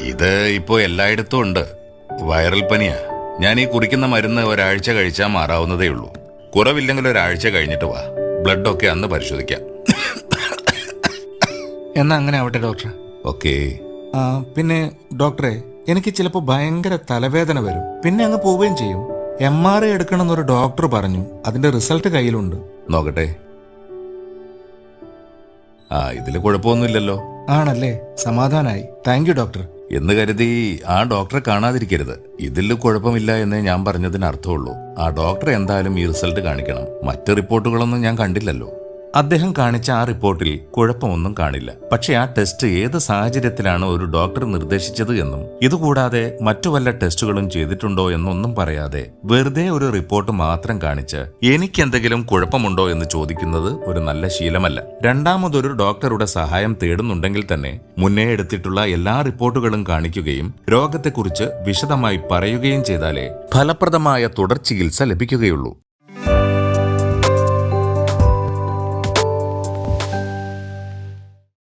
ഇത് ഇപ്പോ എല്ലായിടത്തും ഉണ്ട്. വൈറൽ പനിയാ. ഞാൻ ഈ കുറിക്കുന്ന മരുന്ന് ഒരാഴ്ച കഴിച്ചാൽ മാറാവുന്നതേ ഉള്ളൂ. കുറവില്ലെങ്കിൽ ഒരാഴ്ച കഴിഞ്ഞിട്ട് വാ. ബ്ലഡ് ഒക്കെ അന്ന് പരിശോധിക്കാം. എന്നാ അങ്ങനെ ആവട്ടെ ഡോക്ടർ. ഓക്കേ. പിന്നെ ഡോക്ടറെ, എനിക്ക് ചിലപ്പോൾ ഭയങ്കര തലവേദന വരും, പിന്നെ അങ്ങ് പോവുകയും ചെയ്യും. MRI എടുക്കണമെന്നൊരു ഡോക്ടർ പറഞ്ഞു. അതിന്റെ റിസൾട്ട് കയ്യിലുണ്ട്. നോക്കട്ടെ. ഇതില് കുഴപ്പമൊന്നുമില്ലല്ലോ. ആണല്ലേ, സമാധാനായി. Thank you doctor. എന്ന് കരുതി ആ ഡോക്ടറെ കാണാതിരിക്കരുത്. ഇതിൽ കുഴപ്പമില്ല എന്നേ ഞാൻ പറഞ്ഞതിന് അർത്ഥമുള്ളൂ. ആ ഡോക്ടറെ എന്തായാലും ഈ റിസൾട്ട് കാണിക്കണം. മറ്റ് റിപ്പോർട്ടുകളൊന്നും ഞാൻ കണ്ടില്ലല്ലോ. അദ്ദേഹം കാണിച്ച ആ റിപ്പോർട്ടിൽ കുഴപ്പമൊന്നും കാണില്ല. പക്ഷെ ആ ടെസ്റ്റ് ഏത് സാഹചര്യത്തിലാണ് ഒരു ഡോക്ടർ നിർദ്ദേശിച്ചത് എന്നും ഇതുകൂടാതെ മറ്റു വല്ല ടെസ്റ്റുകളും ചെയ്തിട്ടുണ്ടോ എന്നൊന്നും പറയാതെ വെറുതെ ഒരു റിപ്പോർട്ട് മാത്രം കാണിച്ച് എനിക്കെന്തെങ്കിലും കുഴപ്പമുണ്ടോ എന്ന് ചോദിക്കുന്നത് ഒരു നല്ല ശീലമല്ല. രണ്ടാമതൊരു ഡോക്ടറുടെ സഹായം തേടുന്നുണ്ടെങ്കിൽ തന്നെ മുന്നേ എടുത്തിട്ടുള്ള എല്ലാ റിപ്പോർട്ടുകളും കാണിക്കുകയും രോഗത്തെക്കുറിച്ച് വിശദമായി പറയുകയും ചെയ്താലേ ഫലപ്രദമായ തുടർ ചികിത്സ ലഭിക്കുകയുള്ളൂ.